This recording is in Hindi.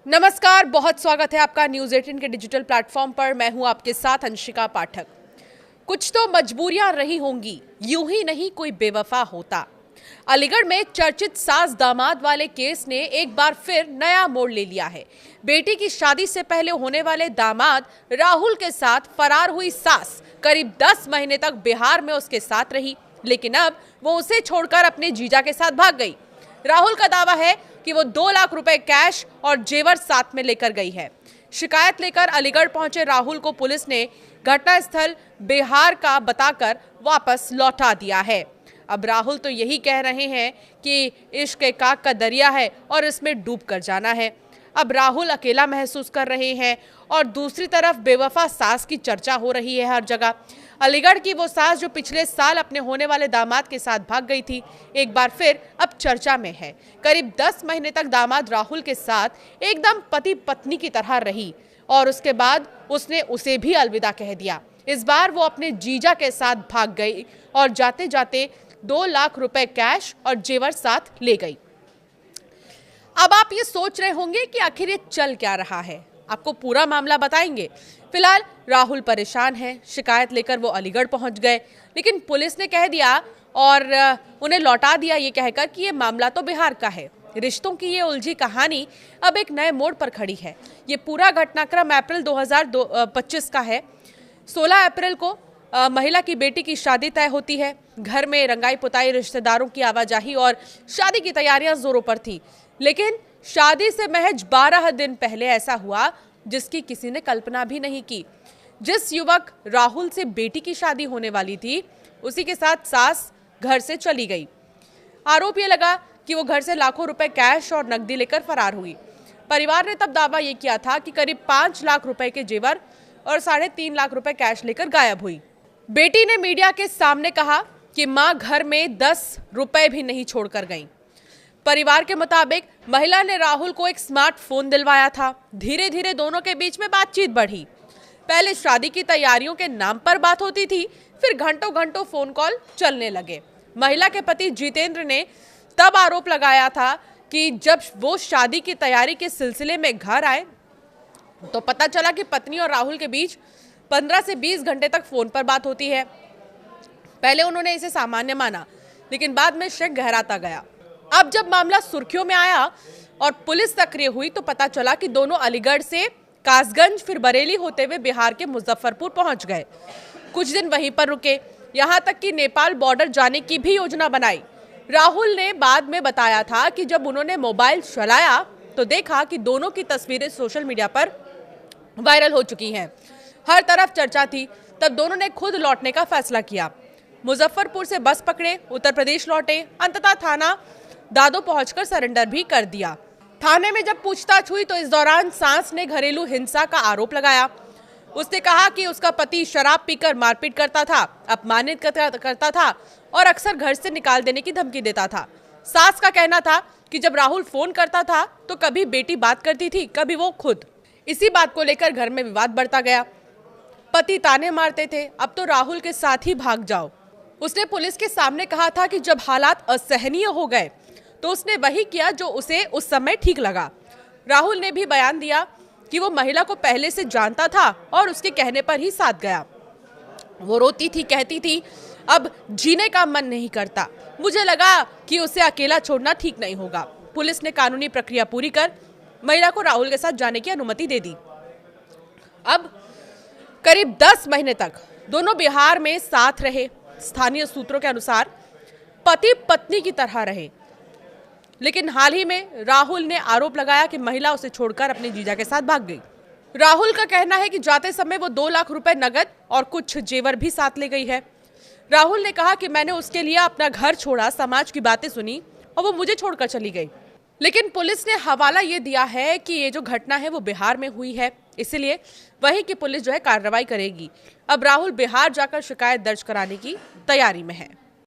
नमस्कार, बहुत स्वागत है आपका न्यूज़ 18 के डिजिटल प्लेटफॉर्म पर। मैं हूं आपके साथ अंशिका पाठक। कुछ तो मजबूरियां रही होंगी, यूं ही नहीं कोई बेवफा होता। अलीगढ़ में चर्चित सास दामाद वाले केस ने एक बार फिर नया मोड़ ले लिया है। बेटी की शादी से पहले होने वाले दामाद राहुल के साथ फरार हुई सास करीब 10 महीने तक बिहार में उसके साथ रही, लेकिन अब वो उसे छोड़कर अपने जीजा के साथ भाग गई। राहुल का दावा है कि वो 2 लाख रुपए कैश और जेवर साथ में लेकर गई है। शिकायत लेकर अलीगढ़ पहुंचे राहुल को पुलिस ने घटनास्थल बिहार का बताकर वापस लौटा दिया है। अब राहुल तो यही कह रहे हैं कि इश्क का दरिया है और इसमें डूब कर जाना है। अब राहुल अकेला महसूस कर रहे हैं और दूसरी तरफ बेवफा सास की चर्चा हो रही है हर जगह। अलीगढ़ की वो सास जो पिछले साल अपने होने वाले दामाद के साथ भाग गई थी, एक बार फिर अब चर्चा में है। करीब 10 महीने तक दामाद राहुल के साथ एकदम पति पत्नी की तरह रही और उसके बाद उसने उसे भी अलविदा कह दिया। इस बार वो अपने जीजा के साथ भाग गई और जाते जाते 2 लाख रुपए कैश और जेवर साथ ले गई। अब आप ये सोच रहे होंगे कि आखिर ये चल क्या रहा है। आपको पूरा मामला बताएंगे। फिलहाल राहुल परेशान है, शिकायत लेकर वो अलीगढ़ पहुंच गए, लेकिन पुलिस ने कह दिया और उन्हें लौटा दिया ये कहकर कि ये मामला तो बिहार का है। रिश्तों की ये उलझी कहानी अब एक नए मोड़ पर खड़ी है। ये पूरा घटनाक्रम अप्रैल 2025 का है। 16 अप्रैल को महिला की बेटी की शादी तय होती है। घर में रंगाई पुताई, रिश्तेदारों की आवाजाही और शादी की तैयारियां जोरों पर थी, लेकिन शादी से महज 12 दिन पहले ऐसा हुआ जिसकी किसी ने कल्पना भी नहीं की। जिस युवक राहुल से बेटी की शादी होने वाली थी, उसी के साथ सास घर से चली गई। आरोप ये लगा कि वो घर से लाखों रुपए कैश और नकदी लेकर फरार हुई। परिवार ने तब दावा ये किया था कि करीब 5 लाख रुपए के जेवर और 3.5 लाख रुपए कैश लेकर गायब हुई। बेटी ने मीडिया के सामने कहा कि मां घर में 10 रुपए भी नहीं छोड़कर गई। परिवार के मुताबिक महिला ने राहुल को एक स्मार्टफोन दिलवाया था। धीरे धीरे दोनों के बीच में बातचीत बढ़ी। पहले शादी की तैयारियों के नाम पर बात होती थी, फिर घंटों घंटों फोन कॉल चलने लगे। महिला के पति जितेंद्र ने तब आरोप लगाया था कि जब वो शादी की तैयारी के सिलसिले में घर आए तो पता चला कि पत्नी और राहुल के बीच 15 से 20 घंटे तक फोन पर बात होती है। पहले उन्होंने इसे सामान्य माना, लेकिन बाद में शक गहराता गया। अब जब मामला सुर्खियों में आया और पुलिस सक्रिय हुई तो पता चला कि दोनों अलीगढ़ से कासगंज फिर बरेली होते हुए बिहार के मुजफ्फरपुर पहुंच गए। कुछ दिन वहीं पर रुके, यहां तक कि नेपाल बॉर्डर जाने की भी योजना बनाई। राहुल ने बाद में बताया था कि जब उन्होंने मोबाइल चलाया तो देखा कि दोनों की तस्वीरें सोशल मीडिया पर वायरल हो चुकी हैं। हर तरफ चर्चा थी। तब दोनों ने खुद लौटने का फैसला किया। मुजफ्फरपुर से बस पकड़े, उत्तर प्रदेश लौटे, अंततः थाना दादो पहुंचकर सरेंडर भी कर दिया। थाने में जब पूछताछ हुई तो इस दौरान सास ने घरेलू हिंसा का आरोप लगाया। उसने कहा कि उसका पति शराब पीकर मारपीट करता था, अपमानित करता था और अक्सर घर से निकाल देने की धमकी देता था। सास का कहना था कि जब राहुल फोन करता था तो कभी बेटी बात करती थी, कभी वो खुद। इसी बात को लेकर घर में विवाद बढ़ता गया। पति ताने मारते थे, अब तो राहुल के साथ ही भाग जाओ। उसने पुलिस के सामने कहा था कि जब हालात असहनीय हो गए तो उसने वही किया जो उसे उस समय ठीक लगा। राहुल ने भी बयान दिया कि वो महिला को पहले से जानता था और उसके कहने पर ही साथ गया। वो रोती थी, कहती थी अब जीने का मन नहीं करता, मुझे लगा कि उसे अकेला छोड़ना ठीक नहीं होगा। पुलिस ने कानूनी प्रक्रिया पूरी कर महिला को राहुल के साथ जाने की अनुमति दे दी। अब करीब 10 महीने तक दोनों बिहार में साथ रहे। स्थानीय सूत्रों के अनुसार पति पत्नी की तरह रहे, लेकिन हाल ही में राहुल ने आरोप लगाया कि महिला उसे छोड़कर अपने जीजा के साथ भाग गई। राहुल का कहना है कि जाते समय वो 2 लाख रुपए नगद और कुछ जेवर भी साथ ले गई है। राहुल ने कहा कि मैंने उसके लिए अपना घर छोड़ा, समाज की बातें सुनी और वो मुझे छोड़कर चली गई। लेकिन पुलिस ने हवाला ये दिया है कि ये जो घटना है वो बिहार में हुई है, इसलिए वहीं की पुलिस जो है कार्रवाई करेगी। अब राहुल बिहार जाकर शिकायत दर्ज कराने की तैयारी में है।